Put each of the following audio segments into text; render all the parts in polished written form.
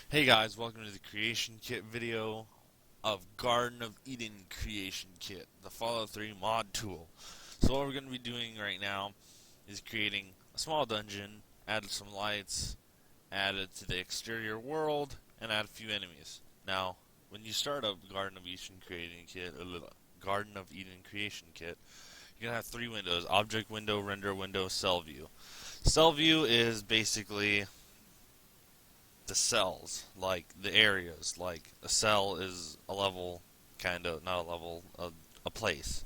Hey guys, welcome to the Creation Kit video of Garden of Eden Creation Kit, the Fallout 3 mod tool. So what we're going to be doing right now is creating a small dungeon, add some lights, add it to the exterior world, and add a few enemies. Now, when you start up Garden of Eden Creation Kit, you're going to have three windows: Object Window, Render Window, Cell View. Cell View is basically the cells, like the areas. Like a cell is a level, kind of, not a level, a place.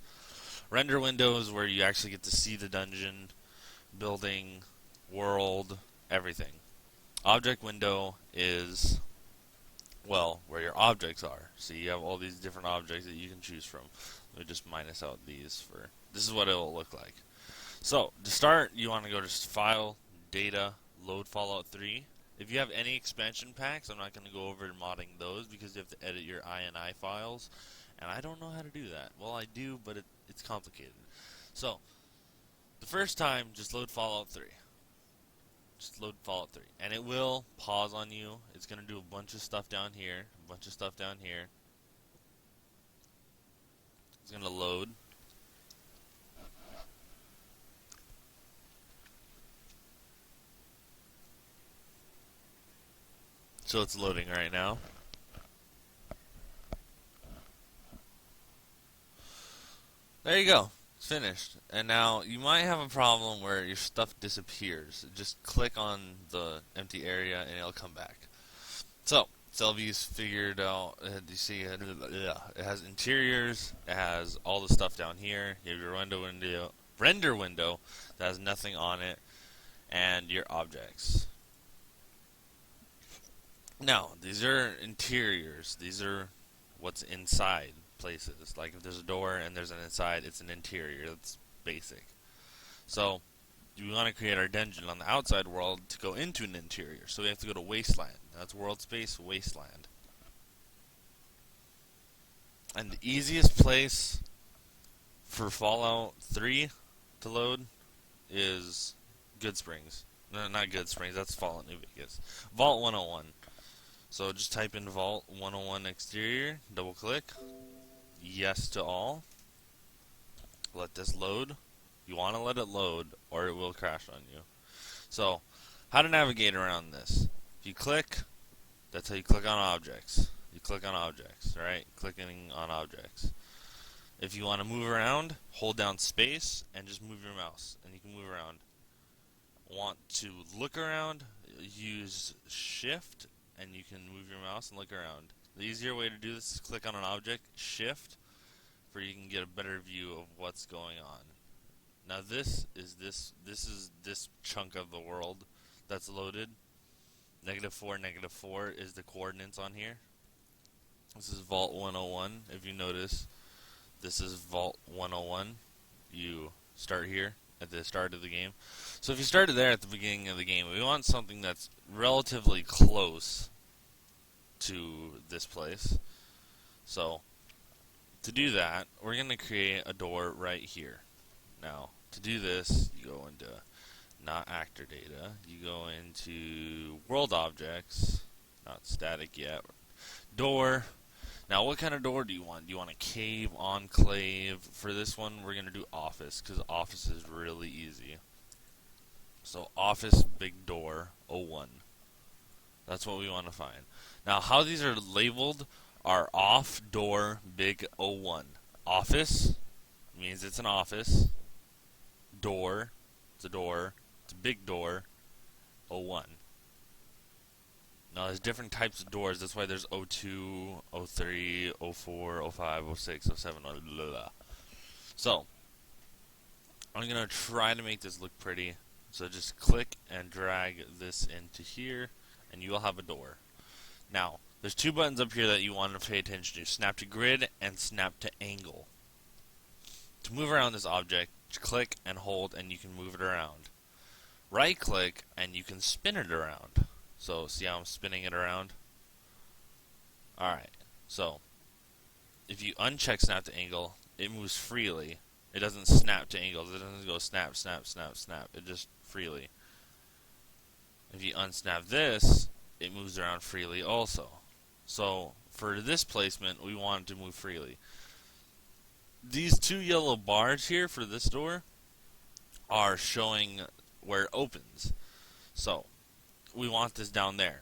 Render window is where you actually get to see the dungeon, building, world, everything. Object window is, well, where your objects are. So you have all these different objects that you can choose from. Let me just minus out these for, this is what it will look like. So, to start, you want to go to File, Data, Load Fallout 3. If you have any expansion packs, I'm not going to go over modding those because you have to edit your INI files, and I don't know how to do that. Well, I do, but it's complicated. So, the first time, just load Fallout 3. Just load Fallout 3. And it will pause on you. It's going to do a bunch of stuff down here, a bunch of stuff down here. It's going to load. So it's loading right now. There you go. It's finished. And now you might have a problem where your stuff disappears. Just click on the empty area and it'll come back. So, Cellview's figured out. You see, it has interiors. It has all the stuff down here. You have your render window that has nothing on it, and your objects. Now, these are interiors. These are what's inside places. Like if there's a door and there's an inside, it's an interior. That's basic. So, we want to create our dungeon on the outside world to go into an interior. So we have to go to Wasteland. That's World Space Wasteland. And the easiest place for Fallout 3 to load is Goodsprings. No, not Goodsprings, that's Fallout New Vegas. Vault 101. So just type in Vault 101 exterior, double click, yes to all. Let this load. You want to let it load or it will crash on you. So, how to navigate around this. If you click, that's how you click on objects. You click on objects, right? Clicking on objects. If you want to move around, hold down space and just move your mouse and you can move around. Want to look around, use shift and you can move your mouse and look around. The easier way to do this is click on an object, shift, for you can get a better view of what's going on. Now this is this chunk of the world that's loaded. -4 is the coordinates on here. This is Vault 101. If you notice, this is Vault 101. You start here at the start of the game. So if you started there at the beginning of the game, we want something that's relatively close to this place. So to do that, we're going to create a door right here. Now, to do this, you go into not actor data, you go into world objects, not static yet, door. Now, what kind of door do you want? Do you want a cave, enclave? For this one, we're going to do office, because office is really easy. So, office, big door, 01. That's what we want to find. Now, how these are labeled are off, door, big, 01. Office means it's an office. Door, it's a door. It's a big door, 01. Now, there's different types of doors. That's why there's 02, 03, 04, 05, 06, 07, blah, blah, blah. So, I'm going to try to make this look pretty. So just click and drag this into here, and you will have a door. Now, there's two buttons up here that you want to pay attention to. Snap to grid and snap to angle. To move around this object, click and hold and you can move it around. Right click and you can spin it around. So see how I'm spinning it around? Alright, so if you uncheck snap to angle, it moves freely. It doesn't snap to angles. It doesn't go snap, snap, snap, snap. It just freely. If you unsnap this, it moves around freely also. So for this placement, we want it to move freely. These two yellow bars here for this door are showing where it opens. So we want this down there.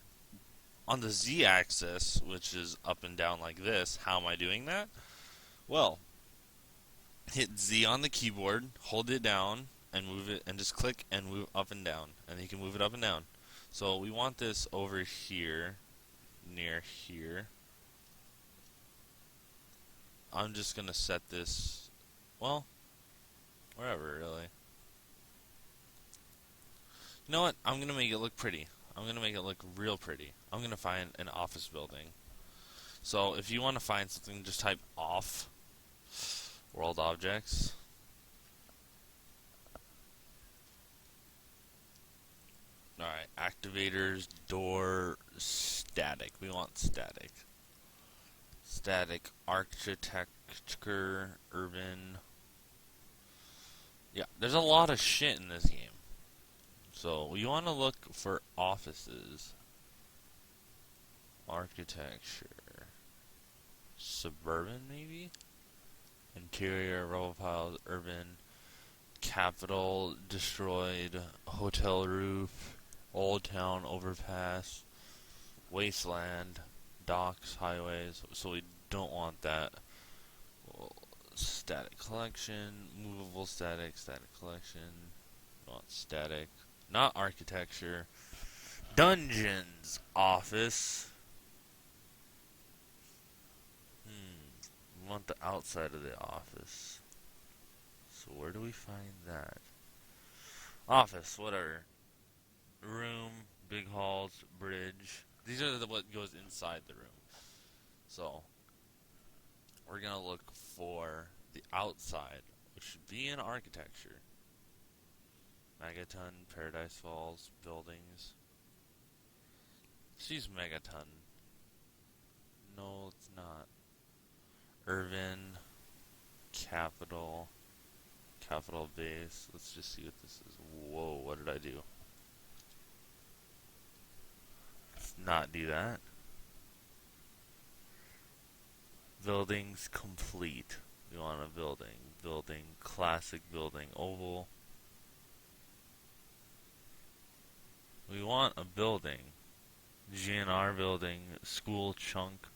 On the z-axis, which is up and down like this, how am I doing that? Well, hit Z on the keyboard, hold it down, and move it, and just click and move up and down, and you can move it up and down. So we want this over here, near here. I'm just gonna set this, well, wherever really. You know what? I'm gonna make it look pretty. I'm gonna make it look real pretty. I'm gonna find an office building. So if you want to find something, just type off world objects. Alright, activators, door, static. We want static. Static, architecture, urban. Yeah, there's a lot of shit in this game. So we want to look for offices. Architecture. Suburban, maybe? Interior, rubble piles, urban. Capital, destroyed. Hotel roof. Old town, overpass. Wasteland. Docks, highways. So we don't want that. Well, static collection. Movable static. Static collection. Not static. Not architecture. Dungeons office. We want the outside of the office. So where do we find that? Office, whatever. Room, big halls, bridge. These are what goes inside the room. So we're gonna look for the outside, which should be in architecture. Megaton, Paradise Falls, buildings. She's Megaton. No, it's not. Irvin, Capital, Capital Base. Let's just see what this is. Whoa, what did I do? Let's not do that. Buildings complete. We want a building. Building, classic building, oval. We want a building. GNR building, school chunk.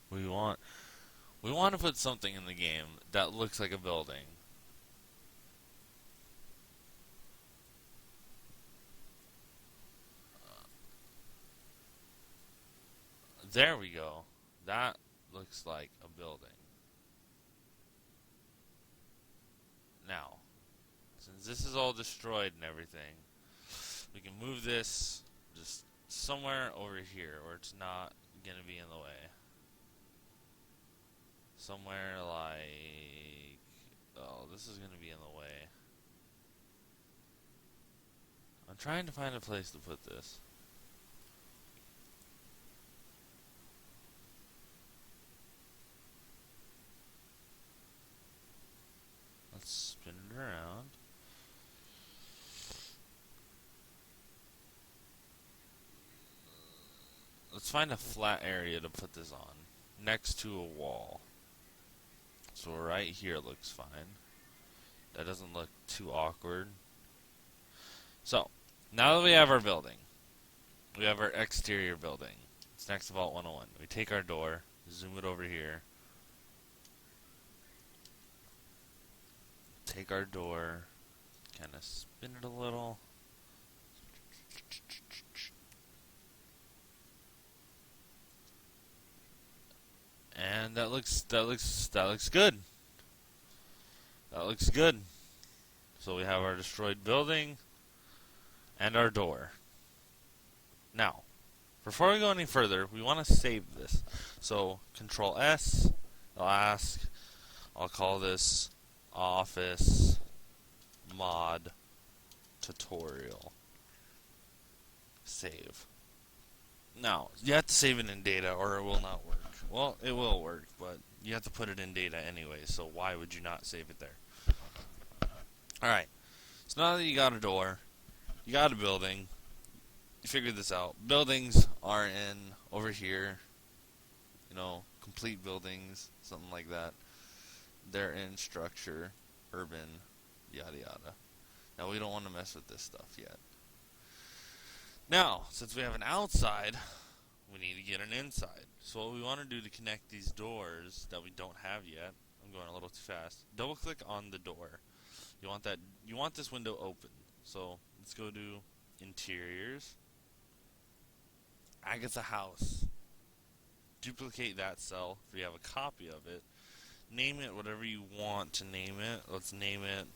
We want to put something in the game that looks like a building. There we go. That looks like a building. Now, since this is all destroyed and everything, we can move this just somewhere over here where it's not going to be in the way. Somewhere like... Oh, this is going to be in the way. I'm trying to find a place to put this. Let's spin it around. Let's find a flat area to put this on. Next to a wall. So right here looks fine. That doesn't look too awkward. So, now that we have our building, we have our exterior building. It's next to Vault 101. We take our door, zoom it over here. Take our door, kind of spin it a little. And that looks good. That looks good. So we have our destroyed building and our door. Now, before we go any further, we want to save this. So Control S, it'll ask, I'll call this Office Mod Tutorial. Save. Now, you have to save it in data or it will not work. Well, it will work, but you have to put it in data anyway, so why would you not save it there? Alright, so now that you got a door, you got a building. You figured this out. Buildings are in over here. Complete buildings, something like that. They're in structure, urban, yada yada. Now we don't want to mess with this stuff yet. Now, since we have an outside, we need to get an inside. So what we want to do to connect these doors that we don't have yet, I'm going a little too fast. Double click on the door. You want this window open. So let's go to interiors. Agatha House. Duplicate that cell if you have a copy of it. Name it whatever you want to name it. Let's name it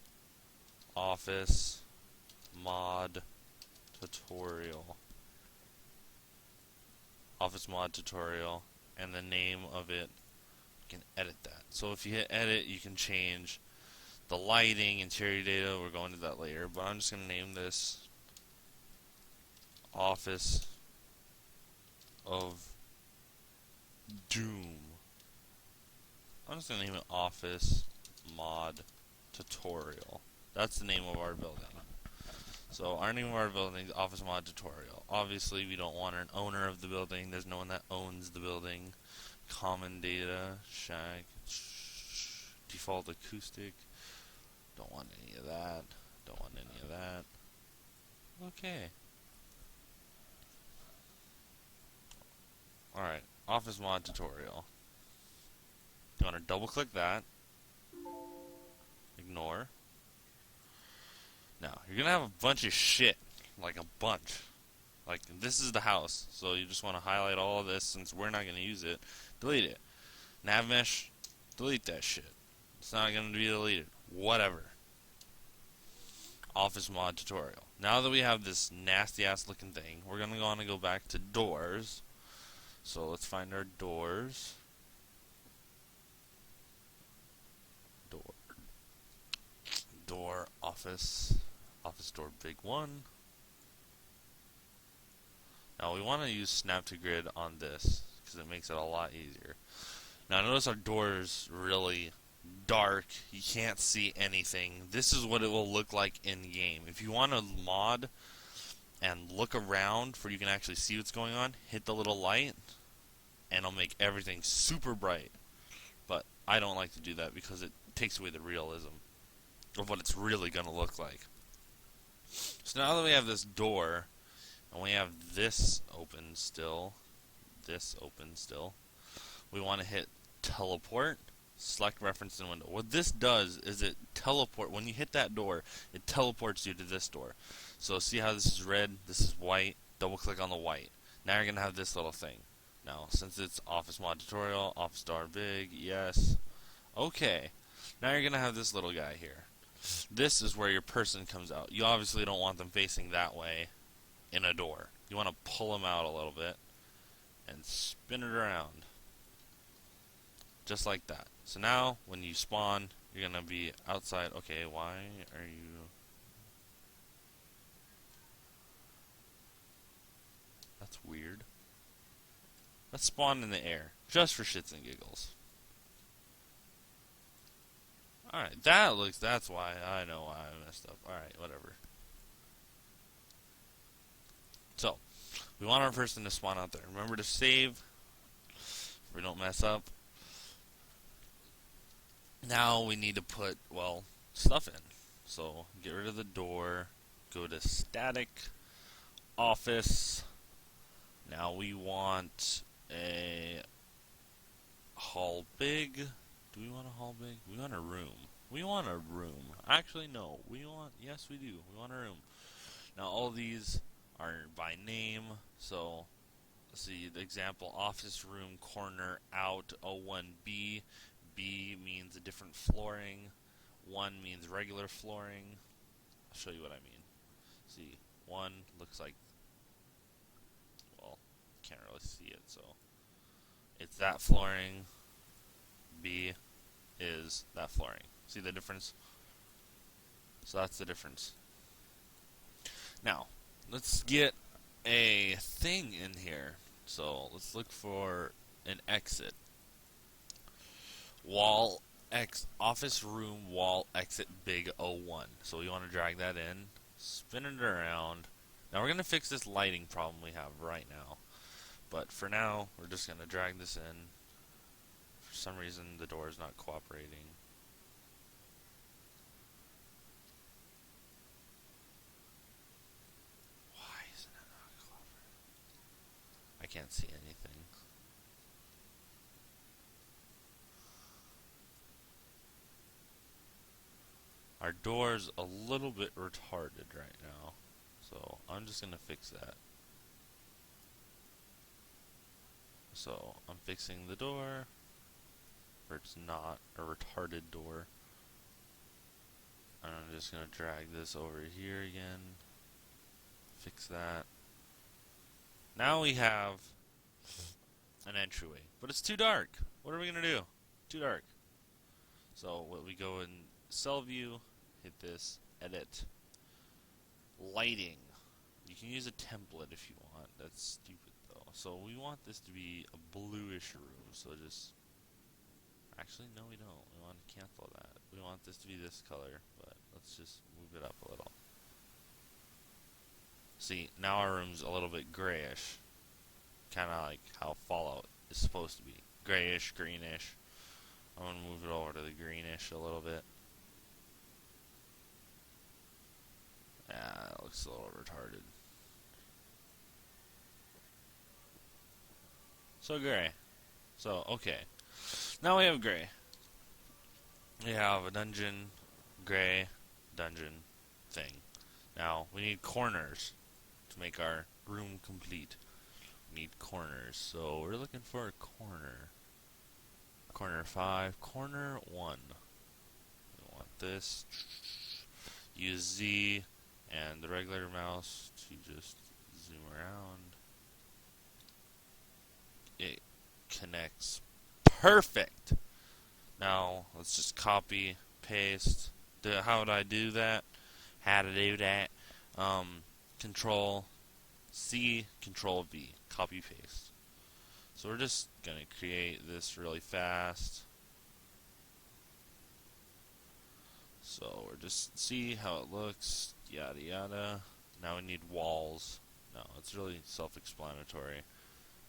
Office Mod Tutorial. Office Mod Tutorial. And the name of it, you can edit that. So if you hit edit, you can change the lighting, interior data. We're going to that later. But I'm just going to name this Office of Doom. I'm just going to name it Office Mod Tutorial. That's the name of our building. So our name of our building is Office Mod Tutorial. Obviously, we don't want an owner of the building. There's no one that owns the building. Common data, shack, default acoustic. Don't want any of that. Don't want any of that. Okay. Alright, Office Mod Tutorial. You want to double click that. Ignore. Now, you're going to have a bunch of shit. Like a bunch. Like, this is the house. So you just want to highlight all of this since we're not going to use it. Delete it. Navmesh, delete that shit. It's not going to be deleted. Whatever. Office Mod Tutorial. Now that we have this nasty ass looking thing, we're going to want to go back to doors. So let's find our doors. Door, office door, big one. Now we want to use Snap to Grid on this because it makes it a lot easier. Now notice our door is really dark. You can't see anything. This is what it will look like in game. If you want to mod and look around for you can actually see what's going on, hit the little light and it'll make everything super bright. But I don't like to do that because it takes away the realism of what it's really going to look like. So now that we have this door, and we have this open still, we want to hit teleport, select reference in window. What this does is it when you hit that door, it teleports you to this door. So see how this is red, this is white, double click on the white. Now you're going to have this little thing. Now, since it's Office Mod Tutorial, Office Star Big, yes. Okay, now you're going to have this little guy here. This is where your person comes out. You obviously don't want them facing that way in a door. You want to pull them out a little bit and spin it around. Just like that. So now, when you spawn, you're going to be outside. Okay, why are you... That's weird. Let's spawn in the air, just for shits and giggles. Alright, that's why, I know why I messed up. Alright, whatever. So, we want our person to spawn out there. Remember to save, so we don't mess up. Now we need to put, well, stuff in. So, get rid of the door, go to static, office. Now we want a hall big. Do we want a hall big? We want a room. We want a room. Actually, no. Yes, we do. We want a room. Now, all these are by name. So, let's see. The example, office room, corner, out, O1B. B means a different flooring. 1 means regular flooring. I'll show you what I mean. See, 1 looks like, well, can't really see it, so it's that flooring. B is that flooring. See the difference? So that's the difference. Now, let's get a thing in here. So let's look for an exit. Office room wall exit big O1. So we want to drag that in. spin it around. Now we're going to fix this lighting problem we have right now. But for now, we're just going to drag this in. For some reason, the door is not cooperating. Why isn't it not cooperating? I can't see anything. Our door's a little bit retarded right now, so I'm just going to fix that. So I'm fixing the door, where it's not a retarded door. And I'm just going to drag this over here again, fix that. Now we have an entryway, but it's too dark. What are we going to do? Too dark. So what we go in cell view, hit this, edit, lighting. You can use a template if you want. That's stupid though. So we want this to be a bluish room. So just, actually no we don't. We want to cancel that. We want this to be this color, but let's just move it up a little. See, now our room's a little bit grayish. Kind of like how Fallout is supposed to be. Grayish, greenish. I'm going to move it over to the greenish a little bit. Yeah, it looks a little retarded. So gray. So, okay. Now we have gray. We have a dungeon, gray, dungeon thing. Now, we need corners to make our room complete. We need corners. So, we're looking for a corner. Corner 5, corner 1. We want this. Use Z and the regular mouse to just zoom around. It connects perfect. Now let's just copy, paste. How would I do that? How to do that? Control C, Control V, copy paste. So we're just gonna create this really fast. So we're just see how it looks, yada yada. Now we need walls. No, it's really self-explanatory.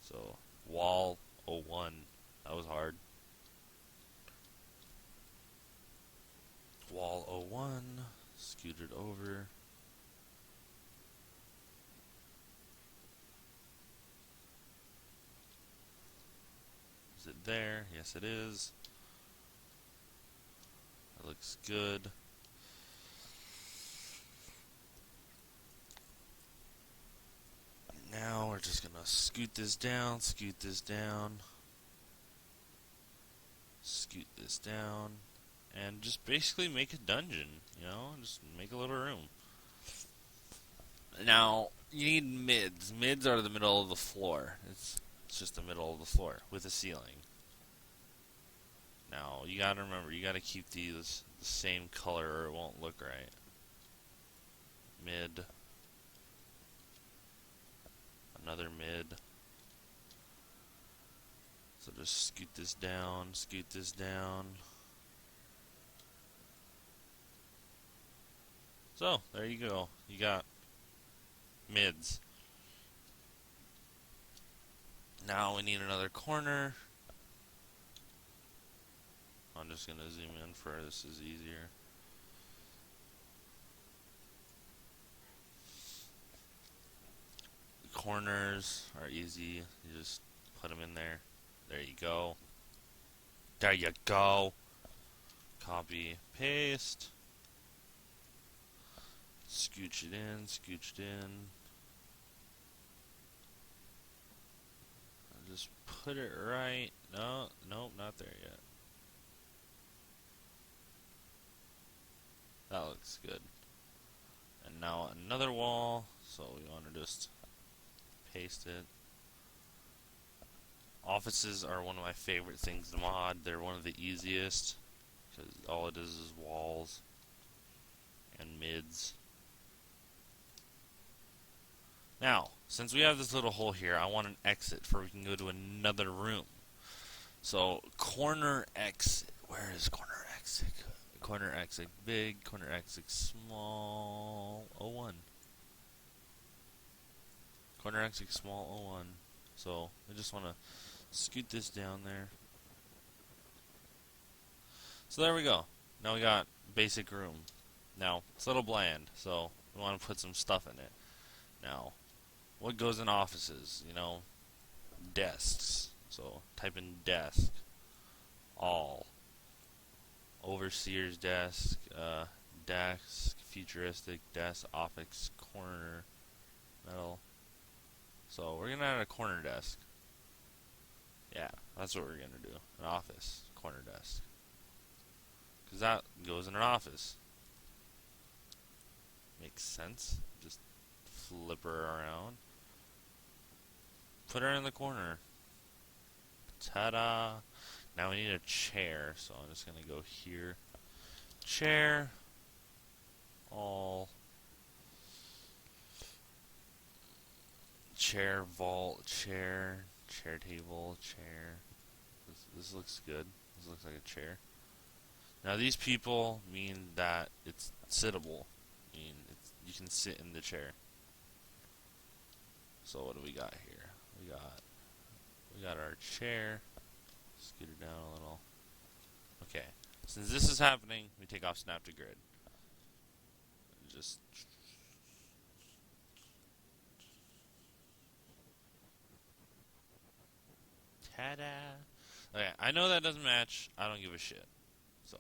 So wall 01, that was hard. Wall 01, scoot it over. Is it there? Yes it is. That looks good. Now we're just gonna scoot this down, scoot this down, scoot this down, and just basically make a dungeon, you know? Just make a little room. Now, you need mids. Mids are the middle of the floor. It's just the middle of the floor with a ceiling. Now, you gotta remember, you gotta keep these the same color or it won't look right. Mid. Another mid. So just scoot this down, scoot this down. So, there you go. You got mids. Now we need another corner. I'm just going to zoom in for this is easier. The corners are easy. You just put them in there. There you go. There you go. Copy, paste. Scooch it in, scooch it in. I'll just put it right. No, nope, not there yet. That looks good. And now another wall, so we want to just paste it. Offices are one of my favorite things to mod. They're one of the easiest, because all it is walls and mids. Now, since we have this little hole here, I want an exit for we can go to another room. So, corner exit. Where is corner exit? corner X big, corner X small, 01. Corner X small, 01. So I just want to scoot this down there. So there we go. Now we got basic room. Now, it's a little bland, so we want to put some stuff in it. Now, what goes in offices? You know, desks. So type in desk. All. Overseer's desk, desk, futuristic, desk, office, corner, metal. So we're going to add a corner desk. Yeah, that's what we're going to do. An office, corner desk. Because that goes in an office. Makes sense. Just flip her around. Put her in the corner. Ta-da! Now we need a chair, so I'm just going to go here. Chair. All. Chair, vault, chair. Chair table, chair. This looks good. This looks like a chair. Now these people mean that it's sittable. I mean, you can sit in the chair. So what do we got here? We got our chair. Scoot it down a little. Okay. Since this is happening, we take off snap to grid. Just ta-da. Okay, I know that doesn't match. I don't give a shit. So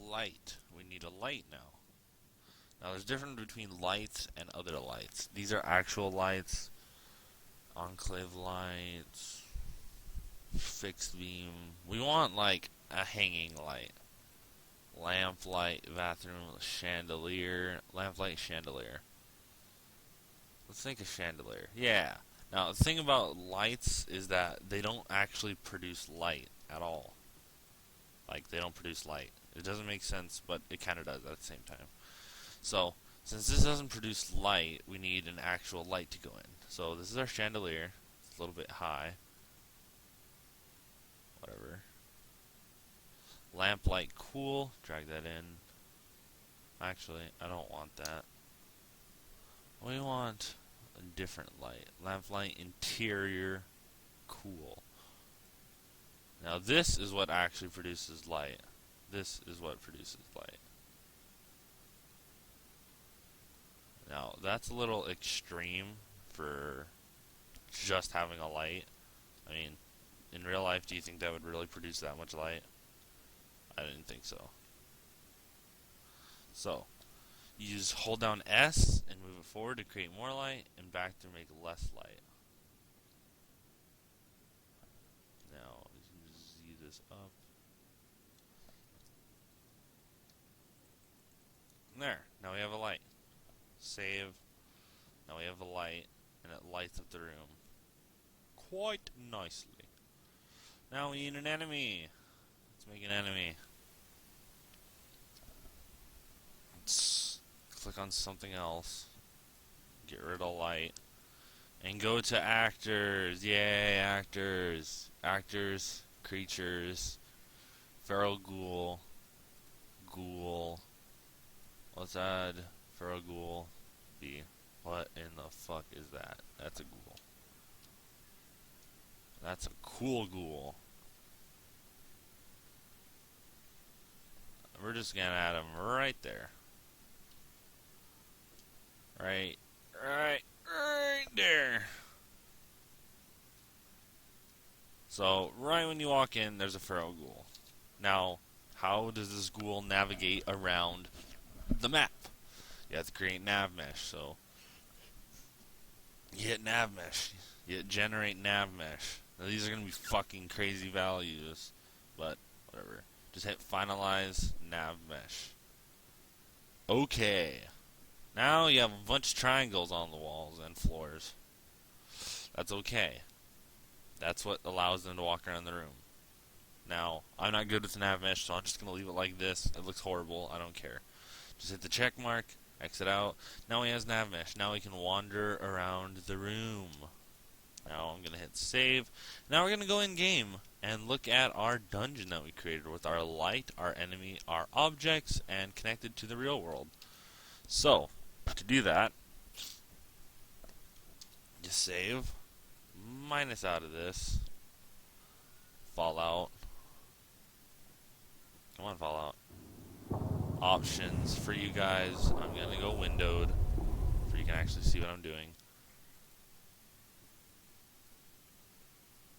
light. We need a light now. Now there's difference between lights and other lights. These are actual lights. Enclave lights. Fixed beam. We want like a hanging light. Lamp light, bathroom, chandelier. Lamp light, chandelier. Let's think of chandelier. Yeah. Now the thing about lights is that they don't actually produce light at all. Like they don't produce light. It doesn't make sense, but it kind of does at the same time. So, since this doesn't produce light, we need an actual light to go in. So this is our chandelier. It's a little bit high. Whatever. Lamp light cool. Drag that in. Actually, I don't want that. We want a different light. Lamp light interior cool. Now this is what actually produces light. This is what produces light. Now, that's a little extreme for just having a light. I mean, in real life, do you think that would really produce that much light? I didn't think so. So, you just hold down S and move it forward to create more light, and back to make less light. Now, you can Z this up. There, now we have a light. Save. Now we have a light, and it lights up the room quite nicely. Now we need an enemy. Let's make an enemy. Let's click on something else. Get rid of light. And go to actors. Yay, actors. Actors, creatures, feral ghoul, ghoul. Let's add feral ghoul. B. What in the fuck is that? That's a ghoul. That's a cool ghoul. We're just gonna add him right there. Right there. So, right when you walk in, there's a feral ghoul. Now, how does this ghoul navigate around the map? You have to create nav mesh, so you hit nav mesh. You hit generate nav mesh. Now, these are going to be fucking crazy values, but whatever. Just hit finalize nav mesh. Okay. Now you have a bunch of triangles on the walls and floors. That's okay. That's what allows them to walk around the room. Now, I'm not good with nav mesh, so I'm just going to leave it like this. It looks horrible. I don't care. Just hit the check mark, exit out. Now he has nav mesh. Now he can wander around the room. Now I'm going to hit save. Now we're going to go in game and look at our dungeon that we created with our light, our enemy, our objects, and connected to the real world. So, to do that, just save, minus out of this, Fallout. Come on, Fallout. Options for you guys. I'm gonna go windowed, so you can actually see what I'm doing.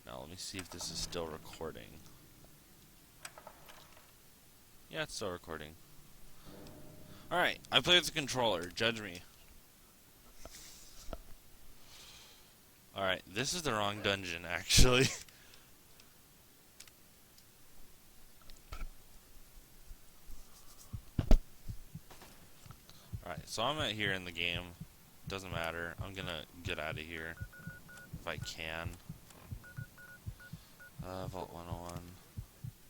Now let me see if this is still recording. Yeah, it's still recording. Alright, I play with the controller. Judge me. Alright, this is the wrong dungeon, actually. Alright, so I'm at here in the game. Doesn't matter. I'm gonna get out of here. If I can. Vault 101.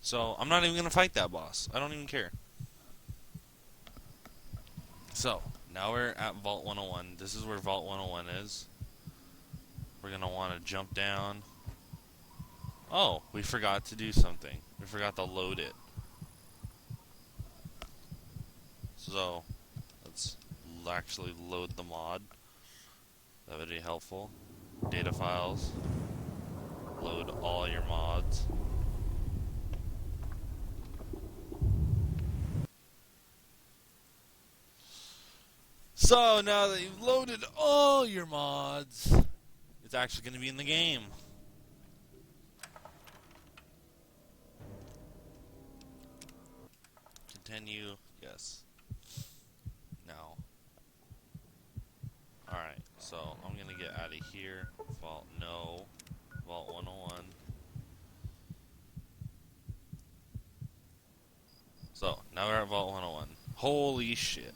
So, I'm not even gonna fight that boss. I don't even care. So, now we're at Vault 101. This is where Vault 101 is. We're gonna want to jump down. Oh, we forgot to do something. We forgot to load it. So, let's actually load the mod. That would be helpful. Data files. Load all your mods. So, now that you've loaded all your mods, it's actually going to be in the game. Continue. Yes. Now. Alright, so I'm going to get out of here. Vault, no. Vault 101. So, now we're at Vault 101. Holy shit.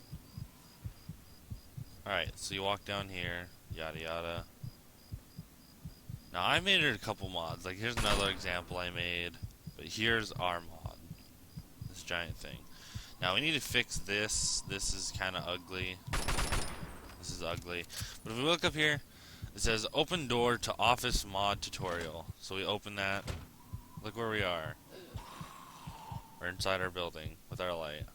Alright, so you walk down here, yada yada. Now, I made it a couple mods. Like, here's another example I made. But here's our mod. This giant thing. Now, we need to fix this. This is kind of ugly. This is ugly. But if we look up here, it says open door to office mod tutorial. So we open that. Look where we are. We're inside our building with our light.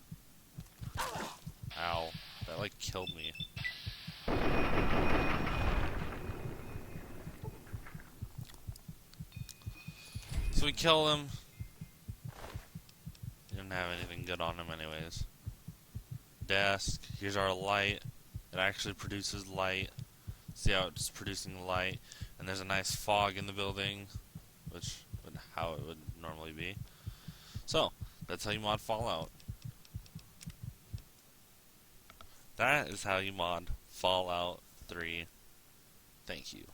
Ow. That, like, killed me. So we kill him. He didn't have anything good on him anyways. Desk. Here's our light. It actually produces light. See how it's producing light. And there's a nice fog in the building, which would how it would normally be. So, that's how you mod Fallout. That is how you mod Fallout 3. Thank you.